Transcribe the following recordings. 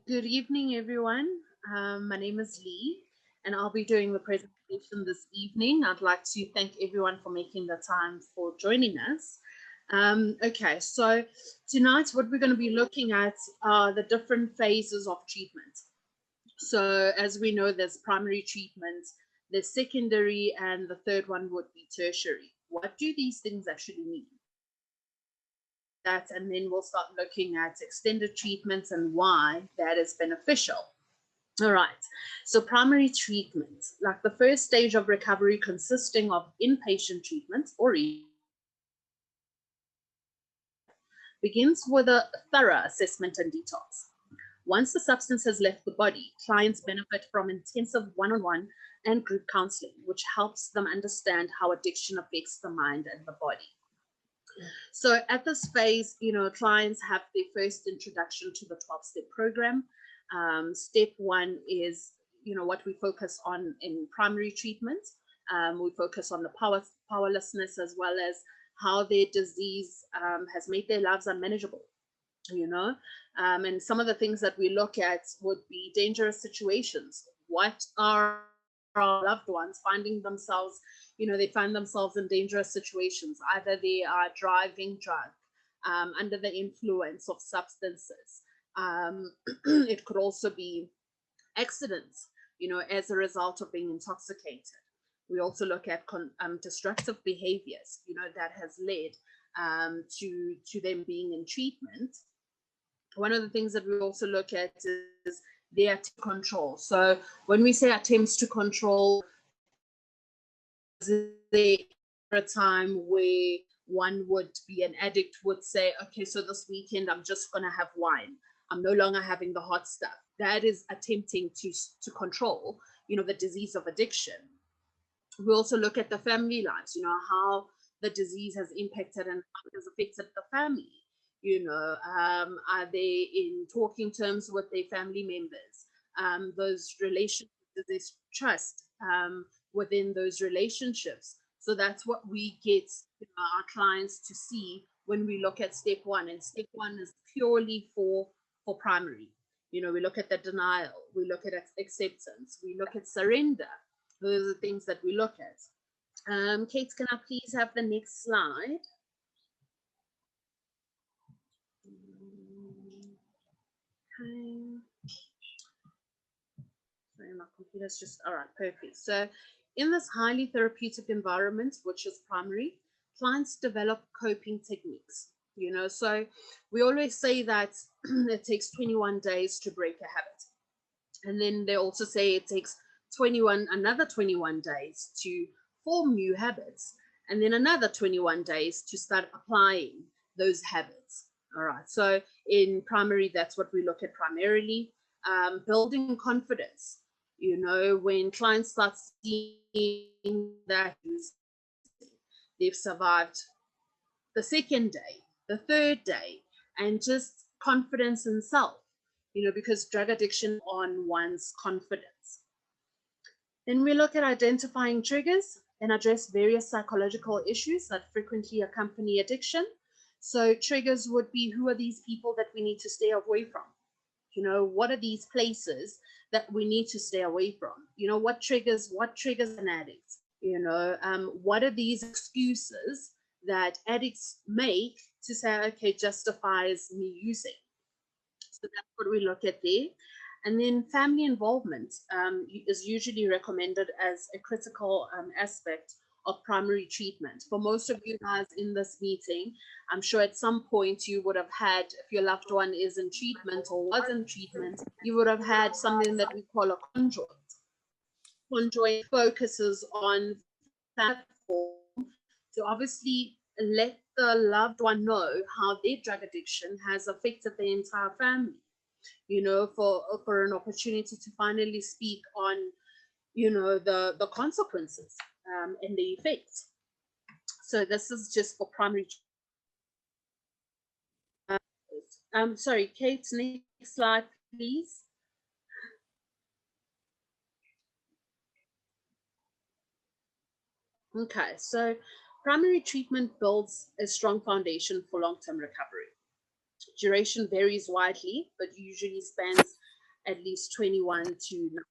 Good evening, everyone. My name is Lee, and I'll be doing the presentation this evening. I'd like to thank everyone for making the time for joining us. Okay, so tonight what we're going to be looking at are the different phases of treatment. So as we know, there's primary treatment, there's secondary, and the third one would be tertiary. What do these things actually mean? That, and then we'll start looking at extended treatments and why that is beneficial. All right, so primary treatment, like the first stage of recovery consisting of inpatient treatment or begins with a thorough assessment and detox. Once the substance has left the body, clients benefit from intensive one-on-one and group counseling, which helps them understand how addiction affects the mind and the body. So at this phase, clients have their first introduction to the 12-step program. Step one is, what we focus on in primary treatment. We focus on the powerlessness as well as how their disease has made their lives unmanageable, and some of the things that we look at would be dangerous situations. What are our loved ones finding themselves, they find themselves in dangerous situations. Either they are driving drunk, under the influence of substances. It could also be accidents, as a result of being intoxicated. We also look at destructive behaviors, that has led to them being in treatment. One of the things that we also look at is their attempt to control. So when we say attempts to control, is there a time where one would be an addict would say, okay, so this weekend I'm just going to have wine. I'm no longer having the hot stuff. That is attempting to control, the disease of addiction. We also look at the family lives, how the disease has impacted and how it has affected the family. Are they in talking terms with their family members? Those relationships, there's trust within those relationships. So that's what we get our clients to see when we look at step one. And step one is purely for primary. We look at the denial, we look at acceptance, we look at surrender. Those are the things that we look at. Kate, can I please have the next slide? Okay. Sorry, my computer's just, all right, perfect. So in this highly therapeutic environment, which is primary, clients develop coping techniques. So we always say that it takes 21 days to break a habit. And then they also say it takes another 21 days to form new habits, and then another 21 days to start applying those habits. All right. So in primary, that's what we look at primarily. Building confidence. When clients start seeing that they've survived the second day, the third day, and just confidence in self, because drug addiction on one's confidence. Then we look at identifying triggers and address various psychological issues that frequently accompany addiction. So triggers would be, who are these people that we need to stay away from? What are these places that we need to stay away from? What triggers an addict? What are these excuses that addicts make to say, okay, justifies me using? So that's what we look at there. And then family involvement is usually recommended as a critical aspect of primary treatment. For most of you guys in this meeting, I'm sure at some point you would have had, if your loved one is in treatment or was in treatment, you would have had something that we call a conjoint. Conjoint focuses on platform to obviously let the loved one know how their drug addiction has affected the entire family, for an opportunity to finally speak on, the consequences and the effects. So this is just for primary. Sorry, Kate, next slide, please. Okay, so primary treatment builds a strong foundation for long-term recovery. Duration varies widely, but usually spans at least 21 to 90 days.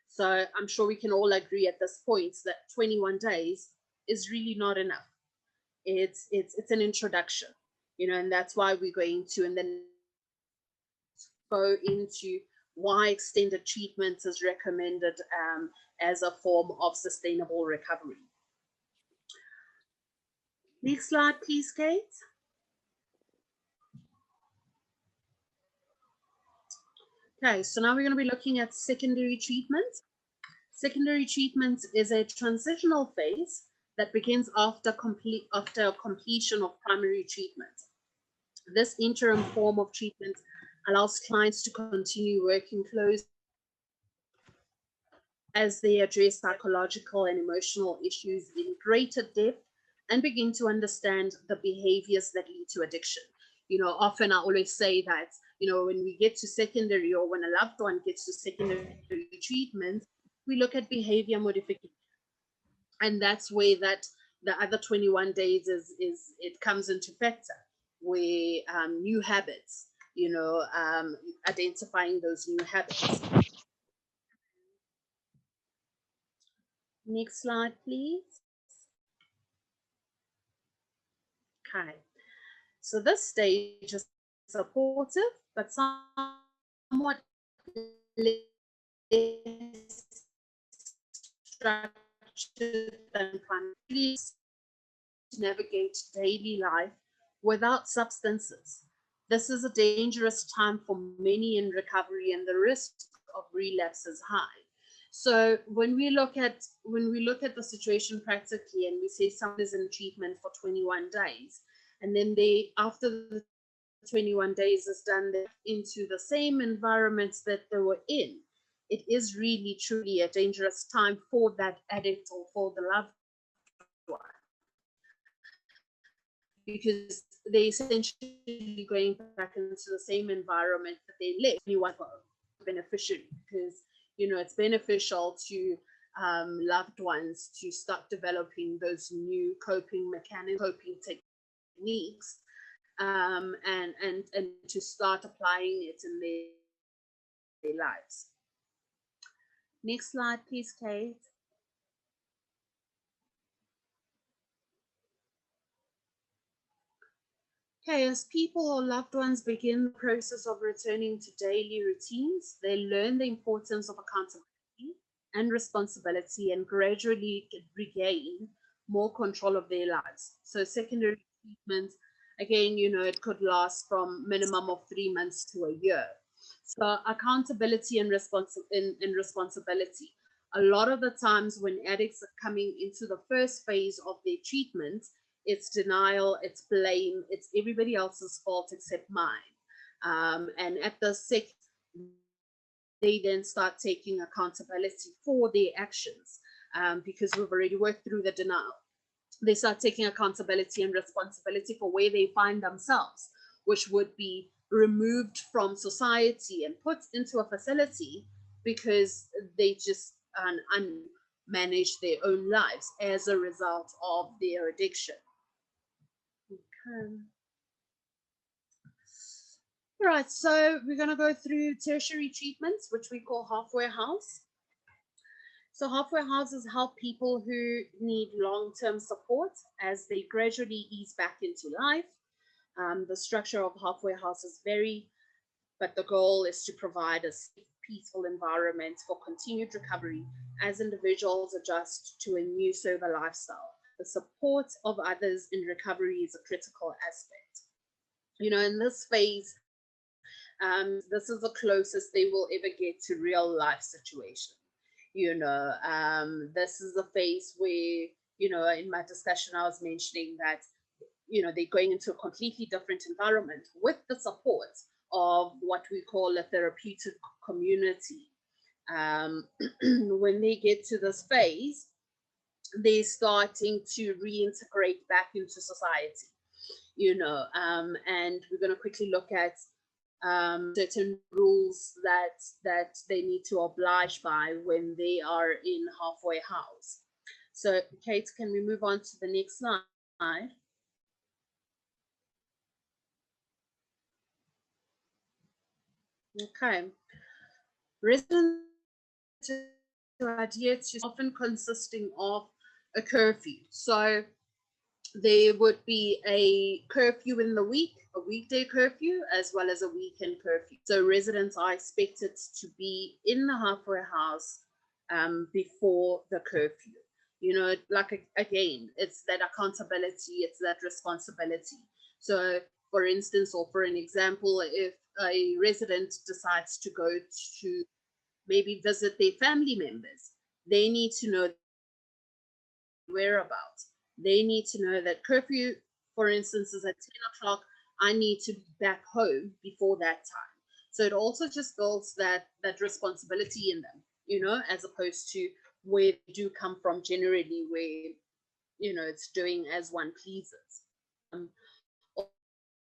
So I'm sure we can all agree at this point that 21 days is really not enough. It's an introduction, and that's why we're going to, and then go into why extended treatment is recommended as a form of sustainable recovery. Next slide, please, Kate. Okay, so now we're going to be looking at secondary treatment. Secondary treatment is a transitional phase that begins after completion of primary treatment. This interim form of treatment allows clients to continue working closely as they address psychological and emotional issues in greater depth and begin to understand the behaviors that lead to addiction. Often I always say that, when we get to secondary, or when a loved one gets to secondary treatment, we look at behavior modification. And that's where that the other 21 days is it comes into factor, where new habits, identifying those new habits. Next slide, please. Okay, so this stage is supportive, but somewhat less structured than primarily to navigate daily life without substances. This is a dangerous time for many in recovery, and the risk of relapse is high. So when we look at the situation practically, and we say someone is in treatment for 21 days, and then after the 21 days is done, they're into the same environments that they were in, it is really truly a dangerous time for that addict or for the loved one, because they essentially going back into the same environment that they left. You want beneficiary, because it's beneficial to loved ones to start developing those new coping techniques, and to start applying it in their lives. Next slide, please, Kate. Okay, as people or loved ones begin the process of returning to daily routines, they learn the importance of accountability and responsibility, and gradually regain more control of their lives. So secondary treatment, again, it could last from minimum of 3 months to a year. So accountability and responsibility. A lot of the times when addicts are coming into the first phase of their treatment, it's denial, it's blame, it's everybody else's fault except mine. And at the sixth, they then start taking accountability for their actions, because we've already worked through the denial. They start taking accountability and responsibility for where they find themselves, which would be removed from society and put into a facility because they just manage their own lives as a result of their addiction. Okay. All right, so we're going to go through tertiary treatments, which we call halfway house. So halfway houses help people who need long-term support as they gradually ease back into life. The structure of halfway houses vary, but the goal is to provide a safe, peaceful environment for continued recovery as individuals adjust to a new sober lifestyle. The support of others in recovery is a critical aspect. In this phase, this is the closest they will ever get to real life situation. This is a phase where, in my discussion, I was mentioning that, they're going into a completely different environment with the support of what we call a therapeutic community. When they get to this phase, they're starting to reintegrate back into society, and we're going to quickly look at certain rules that they need to oblige by when they are in halfway house. So, Kate, can we move on to the next slide? Okay. Residents to adhere to often consisting of a curfew. So there would be a curfew in the week, a weekday curfew, as well as a weekend curfew. So residents are expected to be in the halfway house before the curfew. You know, like again, it's that accountability, it's that responsibility. So, for instance, or for an example, if a resident decides to go to maybe visit their family members, they need to know whereabouts. They need to know that curfew, for instance, is at 10 o'clock. I need to be back home before that time. So it also just builds that responsibility in them, you know, as opposed to where they do come from generally, where you know it's doing as one pleases. Um,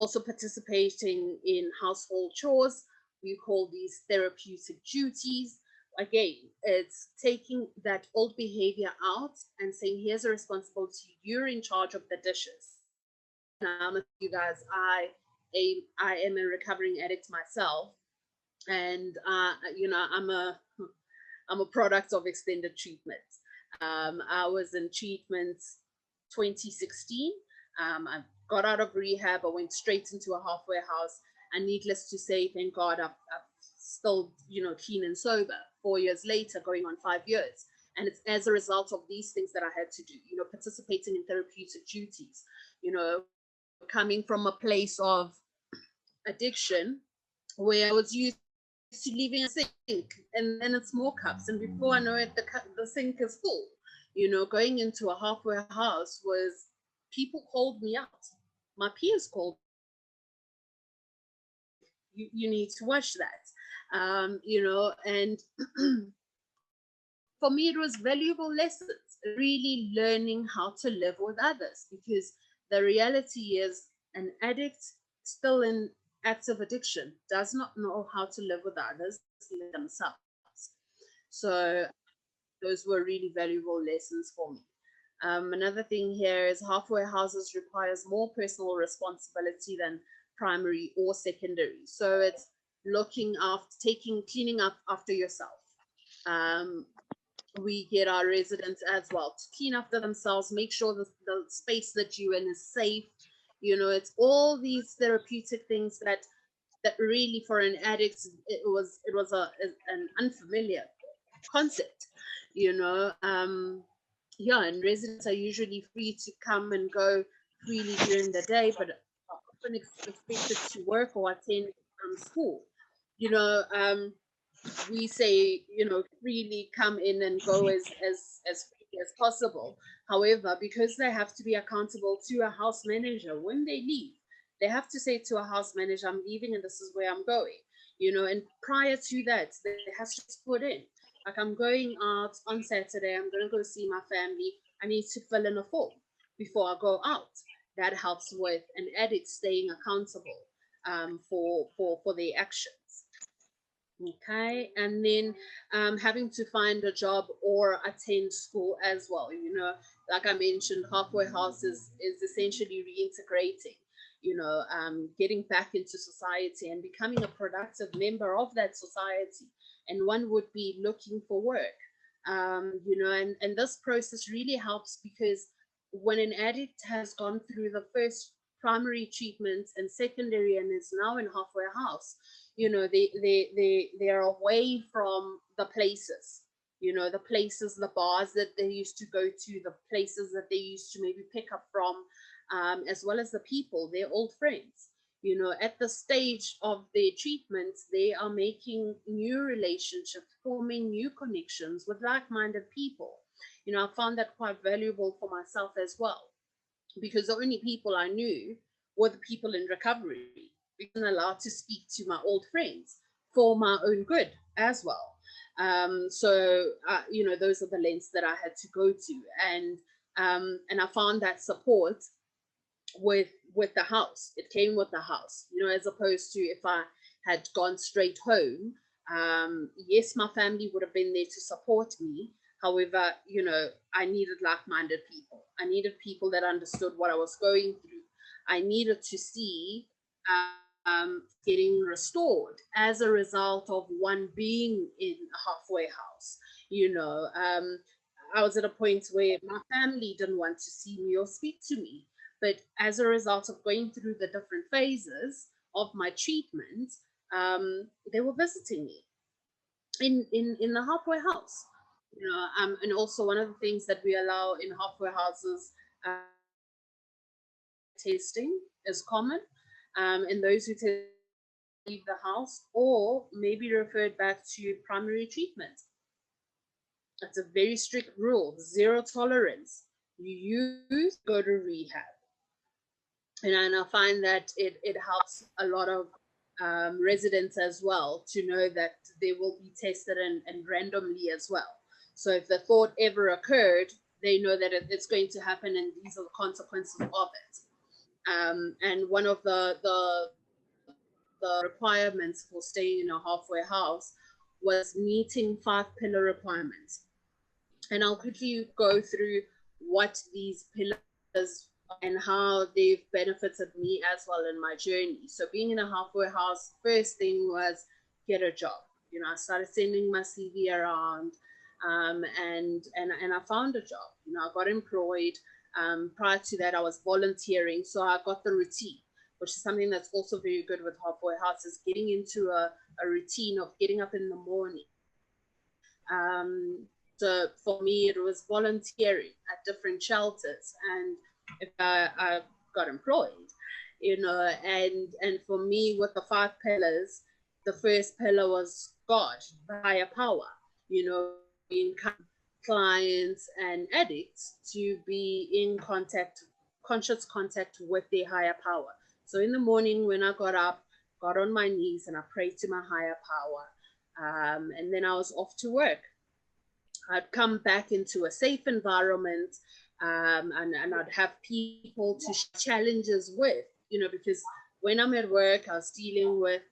Also participating in household chores, we call these therapeutic duties. Again, it's taking that old behavior out and saying, here's a responsibility, you're in charge of the dishes. Now, you guys, I am a recovering addict myself, and you know, I'm a product of extended treatment. I was in treatment 2016. I got out of rehab. I went straight into a halfway house. And needless to say, thank God, I've still, you know, clean and sober 4 years later, going on 5 years. And it's as a result of these things that I had to do, you know, participating in therapeutic duties, you know, coming from a place of addiction where I was used to leaving a sink and then it's more cups. And before I know it, the sink is full. You know, going into a halfway house was people called me out. My peers called, you need to wash that. You know, and for me, it was valuable lessons, really learning how to live with others because the reality is an addict still in active addiction does not know how to live with others themselves. So those were really valuable lessons for me. Another thing here is halfway houses requires more personal responsibility than primary or secondary. So it's looking after, cleaning up after yourself. Um, we get our residents as well to clean after themselves, make sure the space that you're in is safe. You know, it's all these therapeutic things that really for an addict it was an unfamiliar concept, you know. Yeah, and residents are usually free to come and go freely during the day, but are often expected to work or attend school. You know, we say, you know, freely come in and go as freely as possible. However, because they have to be accountable to a house manager when they leave, they have to say to a house manager, I'm leaving and this is where I'm going. You know, and prior to that, they have to put in, like, I'm going out on Saturday, I'm going to go see my family. I need to fill in a form before I go out. That helps with an addict staying accountable for their actions. Okay, and then having to find a job or attend school as well. You know, like I mentioned, halfway house is essentially reintegrating. You know, getting back into society and becoming a productive member of that society. And one would be looking for work. You know, and this process really helps because when an addict has gone through the first primary treatment and secondary and is now in halfway house, you know, they're away from the places, you know, the places, the bars that they used to go to, the places that they used to maybe pick up from, as well as the people, their old friends. You know, at the stage of their treatments, they are making new relationships, forming new connections with like-minded people. You know, I found that quite valuable for myself as well, because the only people I knew were the people in recovery. I wasn't allowed to speak to my old friends for my own good as well. You know, those are the lengths that I had to go to, and I found that support with the house. It came with the house, you know, as opposed to if I had gone straight home. Yes, my family would have been there to support me. However, you know, I needed like-minded people. I needed people that understood what I was going through. I needed to see getting restored as a result of one being in a halfway house. I was at a point where my family didn't want to see me or speak to me, but as a result of going through the different phases of my treatment, they were visiting me in the halfway house. And also one of the things that we allow in halfway houses, testing is common, and those who leave the house or maybe referred back to primary treatment. That's a very strict rule, zero tolerance. You use, go to rehab. And I find that it helps a lot of residents as well to know that they will be tested and randomly as well. So if the thought ever occurred, they know that it's going to happen and these are the consequences of it. And one of the requirements for staying in a halfway house was meeting 5 pillar requirements. And I'll quickly go through what these pillars and how they've benefited me as well in my journey. So being in a halfway house, first thing was get a job. I started sending my CV around, and I found a job. I got employed. Prior to that, I was volunteering, so I got the routine, which is something that's also very good with halfway house, is getting into a routine of getting up in the morning. So for me, it was volunteering at different shelters, and if I got employed, and for me, with the 5 pillars, the first pillar was God, the higher power, encourage clients and addicts to be in conscious contact with their higher power. So in the morning when I got up, got on my knees and I prayed to my higher power, and then I was off to work. I'd come back into a safe environment, and I'd have people to challenges with, because when I'm at work, I was dealing with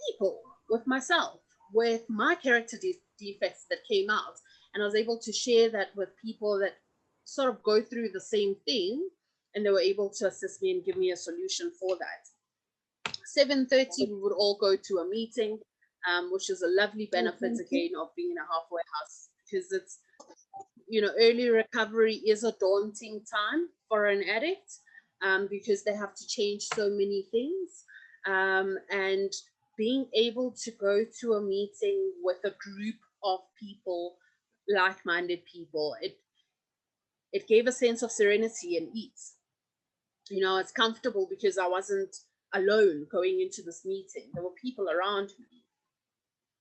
people, with myself, with my character defects that came out. And I was able to share that with people that sort of go through the same thing, and they were able to assist me and give me a solution for that. 7:30, we would all go to a meeting, which is a lovely benefit again of being in a halfway house, because it's, early recovery is a daunting time for an addict, because they have to change so many things, and being able to go to a meeting with a group of people, like-minded people, it gave a sense of serenity and ease. It's comfortable because I wasn't alone going into this meeting. There were people around me,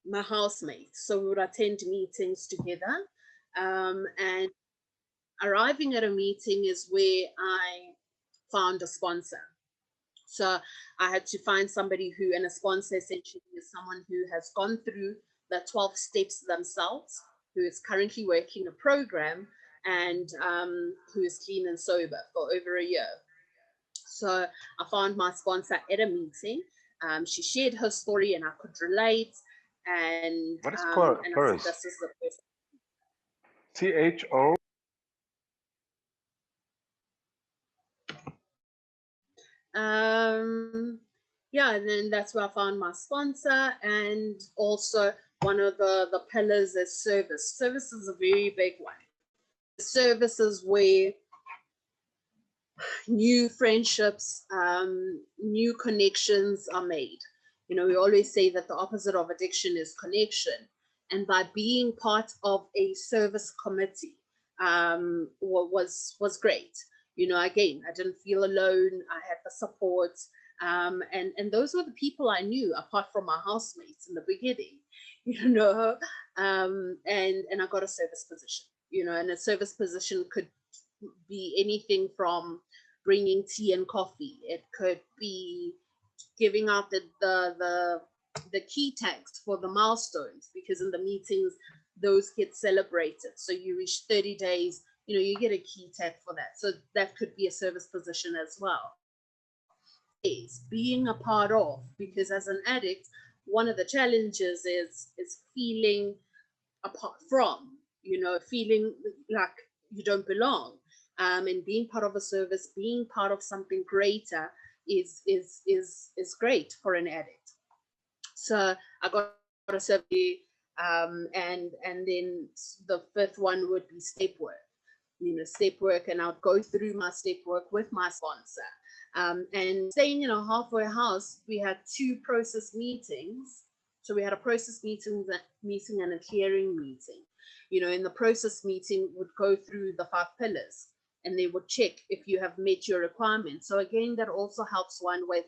my housemates, so we would attend meetings together. And arriving at a meeting is where I found a sponsor. So I had to find somebody who, and a sponsor essentially is someone who has gone through the 12 steps themselves, who is currently working a program, and who is clean and sober for over a year. So I found my sponsor at a meeting. She shared her story and I could relate. And what is and I said, chorus? this is the person. CHO. Yeah, and then that's where I found my sponsor, and also one of the pillars is service. Service is a very big one. Services where new friendships, new connections are made. We always say that the opposite of addiction is connection. And by being part of a service committee, was great. Again, I didn't feel alone. I had the support. And those were the people I knew, apart from my housemates in the beginning, and I got a service position, and a service position could be anything from bringing tea and coffee. It could be giving out the key tags for the milestones, because in the meetings those get celebrated. So you reach 30 days, you get a key tag for that. So that could be a service position as well. Is being a part of, because as an addict, one of the challenges is feeling apart from, feeling like you don't belong, and being part of a service, being part of something greater, is great for an addict. So I got a survey, and then the fifth one would be step work. Step work, and I'd go through my step work with my sponsor. And staying in a halfway house, we had 2 process meetings. So we had a process meeting and a clearing meeting. In the process meeting, would go through the 5 pillars, and they would check if you have met your requirements. So again, that also helps one with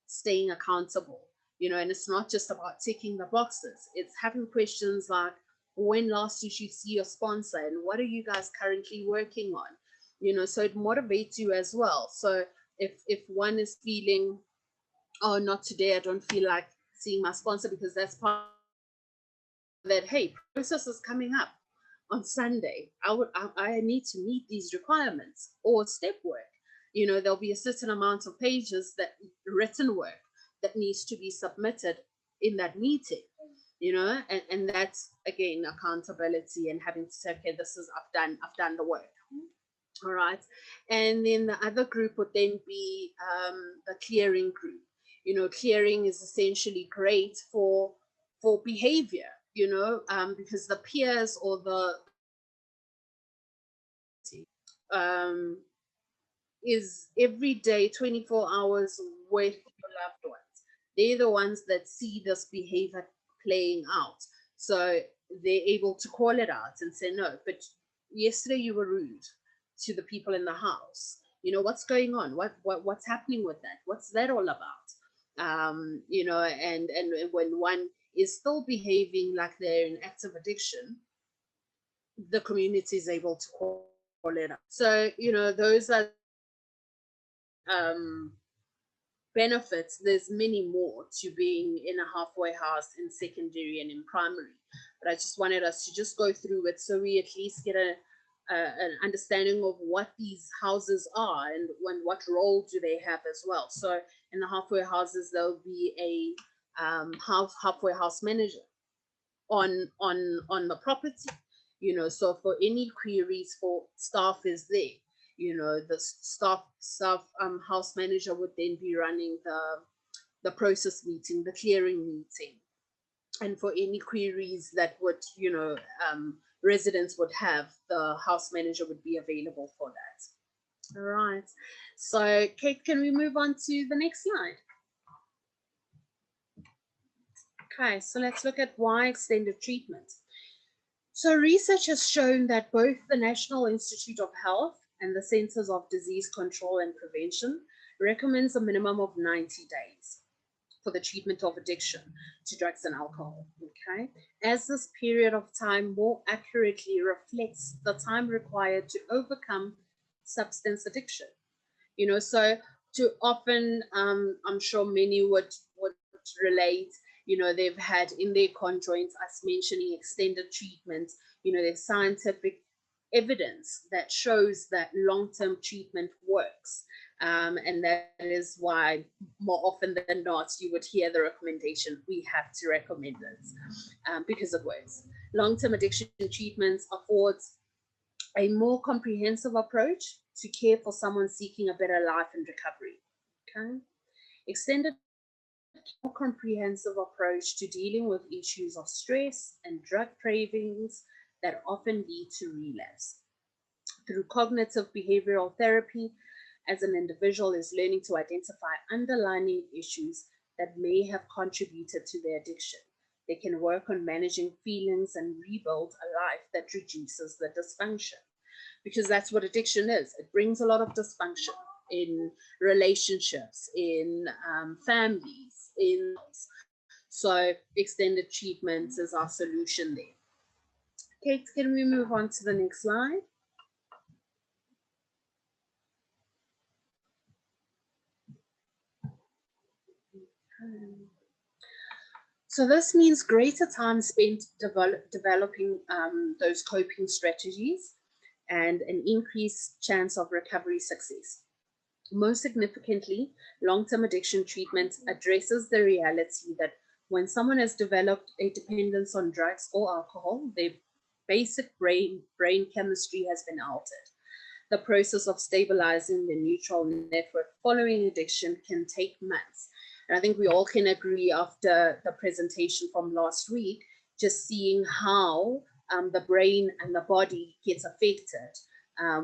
staying accountable. And it's not just about ticking the boxes. It's having questions like, when last did you see your sponsor, and what are you guys currently working on? So it motivates you as well. So if one is feeling, oh, not today, I don't feel like seeing my sponsor, because that's part of that, hey, process is coming up on Sunday, I need to meet these requirements, or step work. There'll be a certain amount of pages, that written work, that needs to be submitted in that meeting. And that's again accountability, and having to say, okay, I've done the work. All right. And then the other group would then be the clearing group. Clearing is essentially great for behavior, because the peers, or the is every day 24 hours with your loved ones. They're the ones that see this behavior playing out. So they're able to call it out and say, no, but yesterday you were rude to the people in the house. What's going on? What's happening with that? What's that all about? And when one is still behaving like they're in active addiction, the community is able to call it out. So, those are benefits. There's many more to being in a halfway house in secondary and in primary, but I just wanted us to just go through it, so we at least get an understanding of what these houses are, and what role do they have as well. So in the halfway houses, there'll be a halfway house manager on the property. So for any queries for staff is there. The staff house manager would then be running the process meeting, the clearing meeting, and for any queries that would residents would have, the house manager would be available for that. All right. So Kate, can we move on to the next slide? Okay, so let's look at why extended treatment. So research has shown that both the National Institute of Health and the Centers of Disease Control and Prevention recommends a minimum of 90 days for the treatment of addiction to drugs and alcohol, okay? As this period of time more accurately reflects the time required to overcome substance addiction. So too often, I'm sure many would relate, they've had in their conjoints us mentioning extended treatment. There's scientific evidence that shows that long-term treatment works. And that is why more often than not, you would hear the recommendation, we have to recommend it, because it works. Long-term addiction treatments affords a more comprehensive approach to care for someone seeking a better life and recovery. Okay. Extended more comprehensive approach to dealing with issues of stress and drug cravings that often lead to relapse. Through cognitive behavioral therapy, as an individual is learning to identify underlying issues that may have contributed to their addiction. They can work on managing feelings and rebuild a life that reduces the dysfunction. Because that's what addiction is. It brings a lot of dysfunction in relationships, in families, so extended treatment is our solution there. Kate, can we move on to the next slide? So this means greater time spent developing those coping strategies and an increased chance of recovery success. Most significantly, long-term addiction treatment addresses the reality that when someone has developed a dependence on drugs or alcohol, their basic brain chemistry has been altered. the process of stabilizing the neutral network following addiction can take months. And I think we all can agree after the presentation from last week, just seeing how the brain and the body gets affected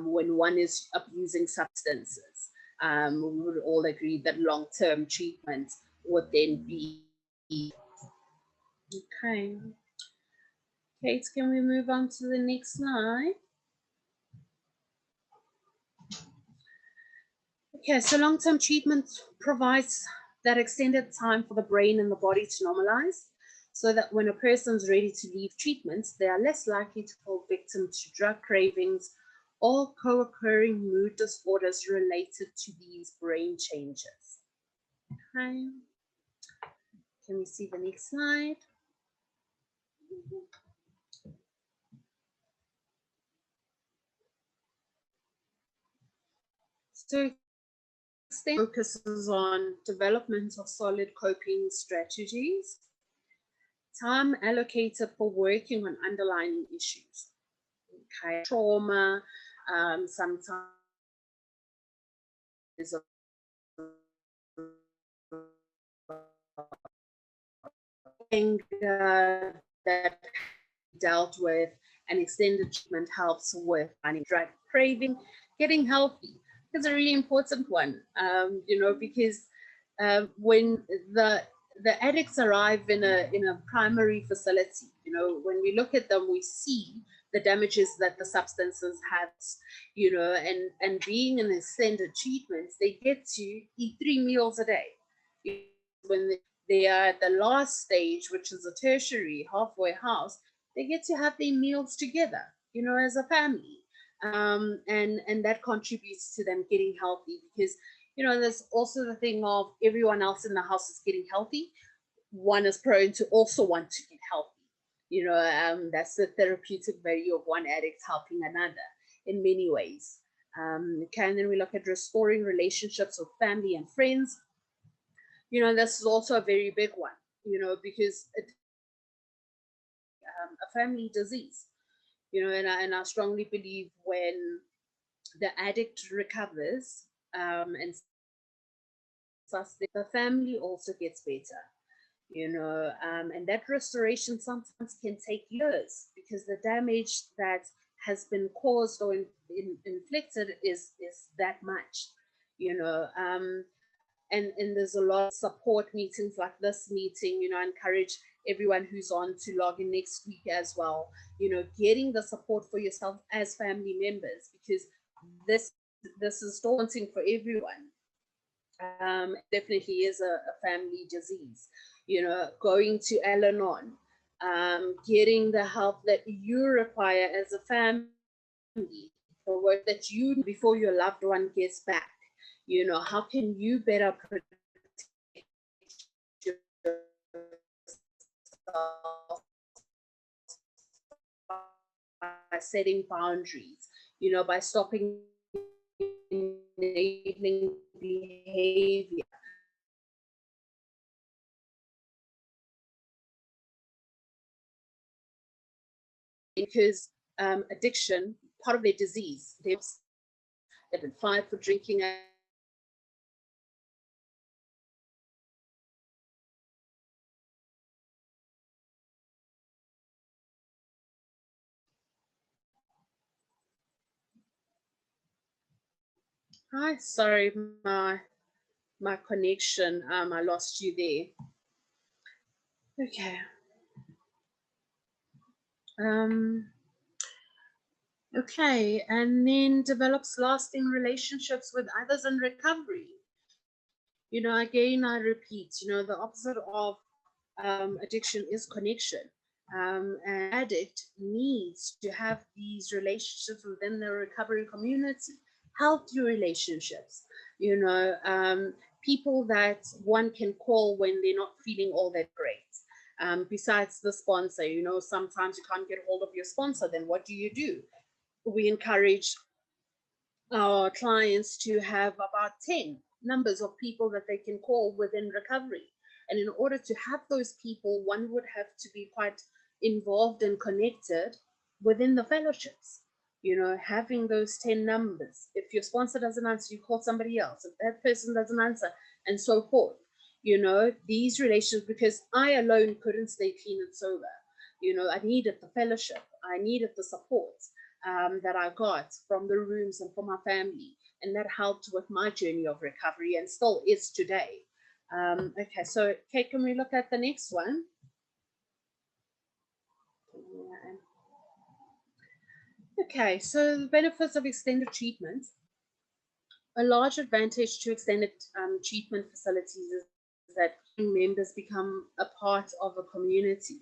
when one is abusing substances. We would all agree that long-term treatment would then be. Okay. Kate, can we move on to the next slide? Okay, so long-term treatment provides that extended time for the brain and the body to normalize, so that when a person's ready to leave treatment, they are less likely to fall victim to drug cravings or co-occurring mood disorders related to these brain changes. Okay. Can we see the next slide? So focuses on development of solid coping strategies, time allocated for working on underlying issues. Okay, trauma, sometimes is anger that dealt with, and extended treatment helps with drug craving, getting healthy. It's a really important one, because when the addicts arrive in a primary facility, when we look at them, we see the damages that the substances have, and being in extended treatments, they get to eat 3 meals a day. When they are at the last stage, which is a tertiary halfway house, they get to have their meals together, as a family. And that contributes to them getting healthy, because there's also the thing of everyone else in the house is getting healthy. One is prone to also want to get healthy. That's the therapeutic value of one addict helping another in many ways. Okay, and then we look at restoring relationships with family and friends. This is also a very big one, because a family disease, and I strongly believe when the addict recovers, and the family also gets better, and that restoration sometimes can take years, because the damage that has been caused or inflicted is that much, and there's a lot of support meetings like this meeting. I encourage everyone who's on to log in next week as well, getting the support for yourself as family members, because this is daunting for everyone. Definitely is a family disease. Going to Al-Anon, getting the help that you require as a family, the work that you do before your loved one gets back. How can you better protect yourself by setting boundaries, by stopping enabling behavior. Because addiction, part of their disease, they've been fired for drinking. Hi, sorry, my connection. I lost you there. Okay. Okay, and then develops lasting relationships with others in recovery. Again, I repeat, the opposite of addiction is connection. An addict needs to have these relationships within the recovery community, healthy relationships, people that one can call when they're not feeling all that great. Besides the sponsor, sometimes you can't get hold of your sponsor, then what do? We encourage our clients to have about 10 numbers of people that they can call within recovery. And in order to have those people, one would have to be quite involved and connected within the fellowships. You know, having those 10 numbers. If your sponsor doesn't answer, you call somebody else. If that person doesn't answer, and so forth. You know, these relationships, because I alone couldn't stay clean and sober. You know, I needed the fellowship. I needed the support that I got from the rooms and from my family. And that helped with my journey of recovery and still is today. Okay, so Kate, can we look at the next one? Okay, so the benefits of extended treatment. A large advantage to extended treatment facilities is that members become a part of a community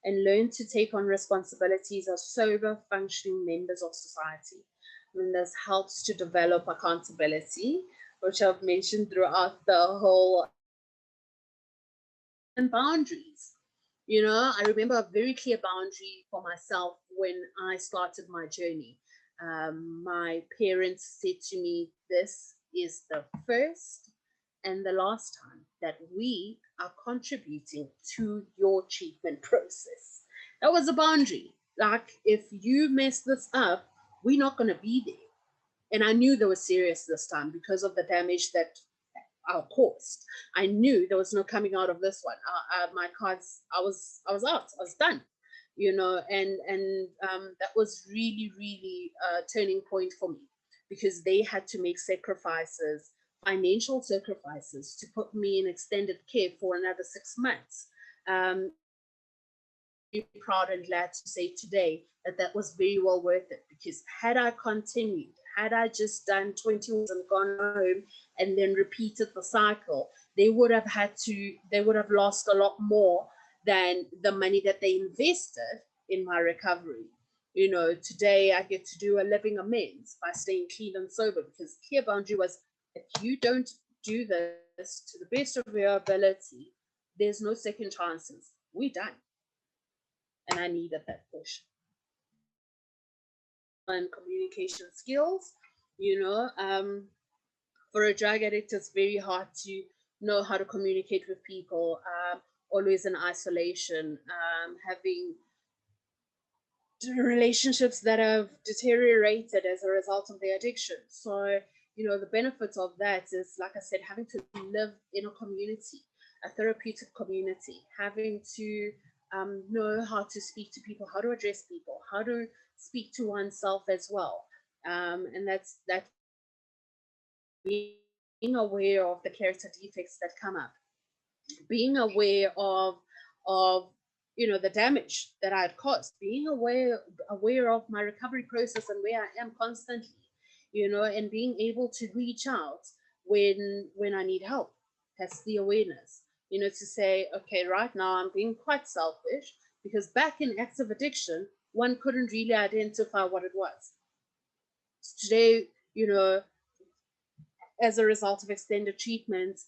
and learn to take on responsibilities as sober, functioning members of society. And this helps to develop accountability, which I've mentioned throughout the whole, and boundaries. You know, I remember a very clear boundary for myself when I started my journey. My parents said to me, this is the first and the last time that we are contributing to your treatment process. That was a boundary. Like, if you mess this up, we're not going to be there. And I knew they were serious this time because of the damage that I caused. I knew there was no coming out of this one. My cards, I was out. I was done. You know, and that was really, really a turning point for me, because they had to make sacrifices, financial sacrifices, to put me in extended care for another 6 months. Very proud and glad to say today that that was very well worth it, because had I continued, had I just done 20 years and gone home and then repeated the cycle, they would have lost a lot more than the money that they invested in my recovery. You know, today I get to do a living amends by staying clean and sober, because clear boundary was, if you don't do this to the best of your ability, there's no second chances. We're done. And I needed that push. And communication skills, you know, for a drug addict, it's very hard to know how to communicate with people, always in isolation, having relationships that have deteriorated as a result of their addiction. So, you know, the benefits of that is, like I said, having to live in a community, a therapeutic community, having to know how to speak to people, how to address people, how to speak to oneself as well. And that's being aware of the character defects that come up, being aware of you know, the damage that I had caused, being aware of my recovery process and where I am constantly, you know, and being able to reach out when I need help. That's the awareness, you know, to say, okay, right now I'm being quite selfish, because back in active addiction, one couldn't really identify what it was. Today, you know, as a result of extended treatment,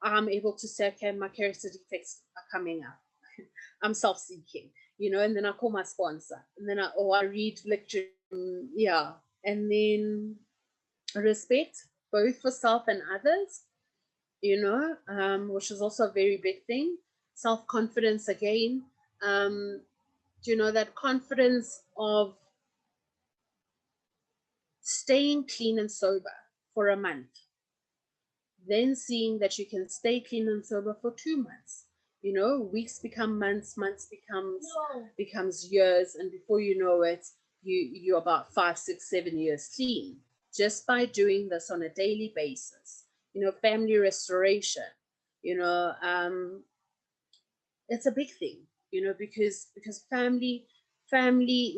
I'm able to say, okay, my character defects are coming up. I'm self-seeking, you know, and then I call my sponsor, and then I read literature, yeah, and then respect, both for self and others, you know, which is also a very big thing. Self-confidence again, you know, that confidence of staying clean and sober for a month, then seeing that you can stay clean and sober for 2 months. You know, weeks become months, months becomes years, and before you know it, you're about 5, 6, 7 years clean, just by doing this on a daily basis. You know, family restoration, you know, it's a big thing, you know, because family,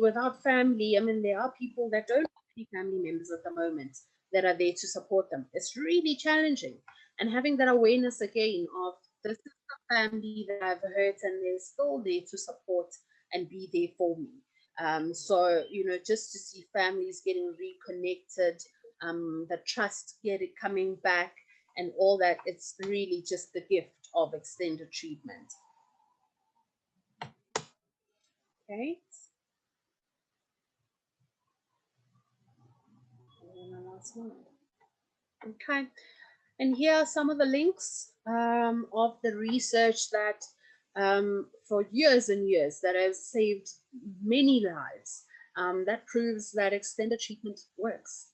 without family, I mean, there are people that don't have family members at the moment that are there to support them. It's really challenging. And having that awareness again of, this is the family that I've hurt, and they're still there to support and be there for me. So, you know, just to see families getting reconnected, the trust coming back, and all that, it's really just the gift of extended treatment. Okay. And the last one. Okay. And here are some of the links of the research that for years and years that has saved many lives. That proves that extended treatment works.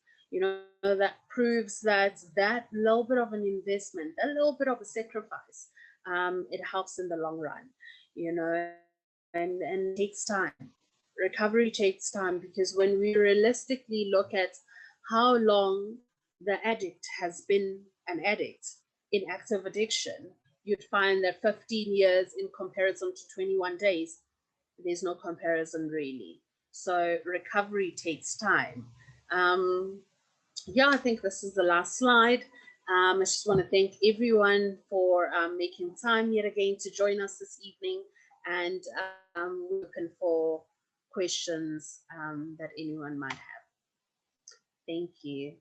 That proves that that little bit of an investment, a little bit of a sacrifice, it helps in the long run, and it takes time. Recovery takes time, because when we realistically look at how long the addict has been an addict in active addiction, you'd find that 15 years in comparison to 21 days, there's no comparison really. So recovery takes time. I think this is the last slide. I just want to thank everyone for making time yet again to join us this evening, and we're open for questions that anyone might have. Thank you.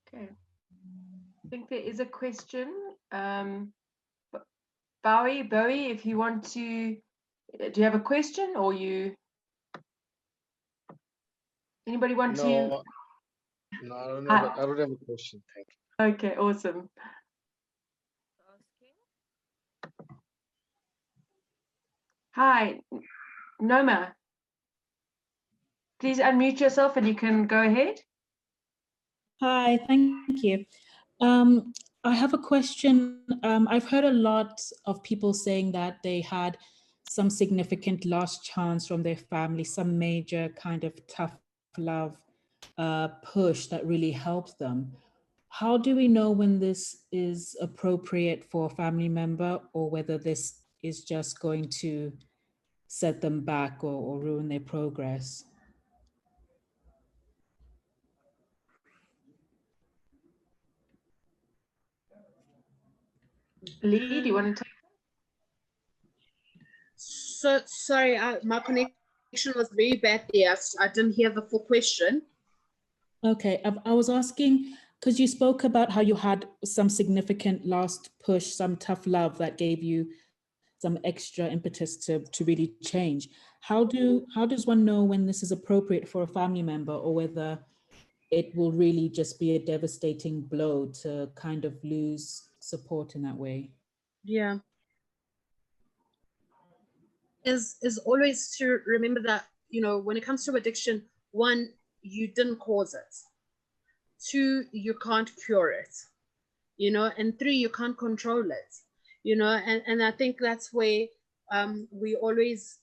Okay. I think there is a question. Bowie, if you want to, do you have a question, or anybody want to? No, I don't have a question. Thank you. Okay, awesome. Hi, Noma. Please unmute yourself and you can go ahead. Hi, thank you. I have a question. I've heard a lot of people saying that they had some significant lost chance from their family, some major kind of tough love push that really helped them. How do we know when this is appropriate for a family member, or whether this is just going to set them back or ruin their progress? Lee, do you want to take? So sorry, my connection was very bad there. I didn't hear the full question. Okay, I was asking, because you spoke about how you had some significant last push, some tough love that gave you some extra impetus to really change. How does one know when this is appropriate for a family member, or whether it will really just be a devastating blow to kind of lose support in that way? Yeah. Is always to remember that, when it comes to addiction, one, you didn't cause it. Two, you can't cure it, and three, you can't control it, and I think that's where we always,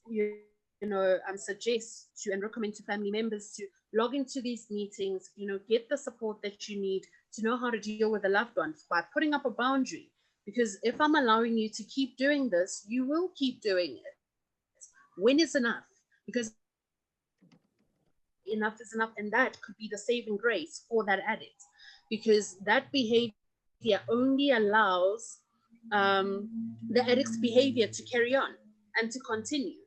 suggest to and recommend to family members to log into these meetings, get the support that you need to know how to deal with a loved one by putting up a boundary. Because if I'm allowing you to keep doing this, you will keep doing it. When is enough? Because enough is enough, and that could be the saving grace for that addict, because that behavior only allows the addict's behavior to carry on and to continue.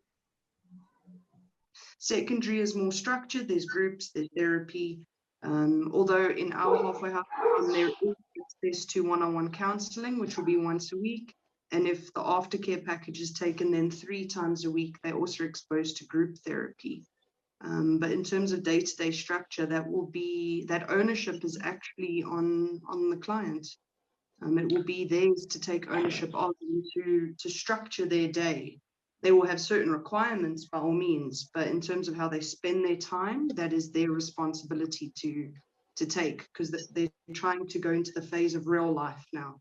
Secondary is more structured. There's groups, there's therapy. Although in our halfway house, there is access to one-on-one counselling, which will be once a week. And if the aftercare package is taken, then 3 times a week, they're also exposed to group therapy. But in terms of day-to-day structure, that ownership is actually on the client. It will be theirs to take ownership of and to structure their day. They will have certain requirements by all means, but in terms of how they spend their time, that is their responsibility to take, because they're trying to go into the phase of real life now.